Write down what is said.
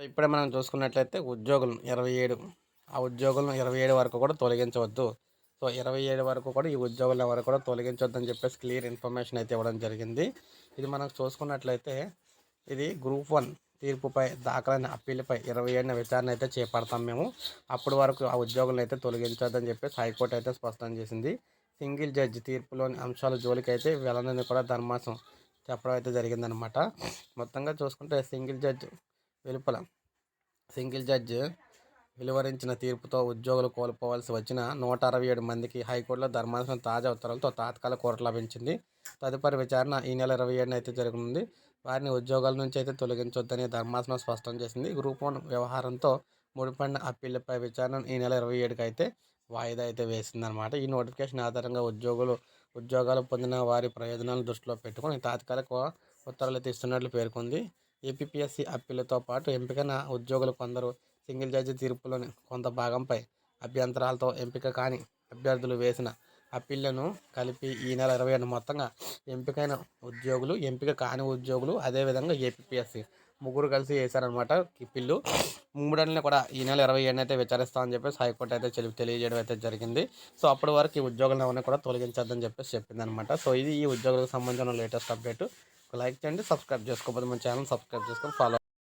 ఇప్పుడే మనం చూసుకున్నట్లయితే ఉద్యోగులను 27 ఆ ఉద్యోగులను 27 వరకు కూడా తొలగించవద్దు. సో, 27 వరకు కూడా ఈ ఉద్యోగులను ఎవరు కూడా తొలగించొద్దని చెప్పేసి క్లియర్ ఇన్ఫర్మేషన్ అయితే ఇవ్వడం జరిగింది. ఇది మనం చూసుకున్నట్లయితే ఇది గ్రూప్ 1 తీర్పుపై దాఖలైన అప్పీలుపై 27న విచారణ అయితే చేపడతాం మేము. అప్పటి వరకు ఆ ఉద్యోగులను అయితే తొలగించొద్దని చెప్పేసి హైకోర్టు అయితే స్పష్టం చేసింది. సింగిల్ జడ్జి తీర్పులోని అంశాల జోలికైతే వెళ్ళనని కూడా ధర్మాసనం చెప్పడం అయితే జరిగిందనమాట. మొత్తంగా చూసుకుంటే వెలుపల సింగిల్ జడ్జి వెలువరించిన తీర్పుతో ఉద్యోగులు కోల్పోవాల్సి వచ్చిన 167 మందికి హైకోర్టులో ధర్మాసనం తాజా ఉత్తర్వులతో తాత్కాలిక కోర్టు లభించింది. తదుపరి విచారణ ఈ నెల 27న అయితే జరగనుంది. వారిని ఉద్యోగాల నుంచి అయితే తొలగించొద్దని ధర్మాసనం స్పష్టం చేసింది. గ్రూప్ 1 వ్యవహారంతో ముడిపడిన అప్పీళ్లపై విచారణ ఈ నెల 27కి అయితే వాయిదా అయితే వేసిందనమాట. ఈ నోటిఫికేషన్ ఆధారంగా ఉద్యోగాలు పొందిన వారి ప్రయోజనాలను దృష్టిలో పెట్టుకుని తాత్కాలిక ఉత్తర్వులు అయితే ఇస్తున్నట్లు పేర్కొంది. ఏపీపీఎస్సీ అప్పీళ్లతో పాటు ఎంపికైన ఉద్యోగులు కొందరు సింగిల్ జడ్జి తీర్పులోని కొంత భాగంపై అభ్యంతరాలతో ఎంపిక కాని అభ్యర్థులు వేసిన అప్పీళ్లను కలిపి ఈ నెల 27 మొత్తంగా ఎంపిక కాని ఉద్యోగులు అదేవిధంగా ఏపీపీఎస్సీ ముగ్గురు కలిసి వేశారనమాట పిల్లు. మూడని కూడా ఈ నెల 27 అయితే విచారిస్తామని చెప్పేసి హైకోర్టు అయితే తెలియజేయడం అయితే జరిగింది. సో, అప్పటి వరకు ఈ ఉద్యోగులను ఎవరిని కూడా తొలగించొద్దని చెప్పేసి చెప్పిందనమాట. సో, ఇది ఈ ఉద్యోగులకు సంబంధించిన లేటెస్ట్ అప్డేట్. లైక్ చేయండి, సబ్స్క్రైబ్ చేసుకోకపోతే మన ఛానల్ సబ్స్క్రైబ్ చేసుకొని ఫాలో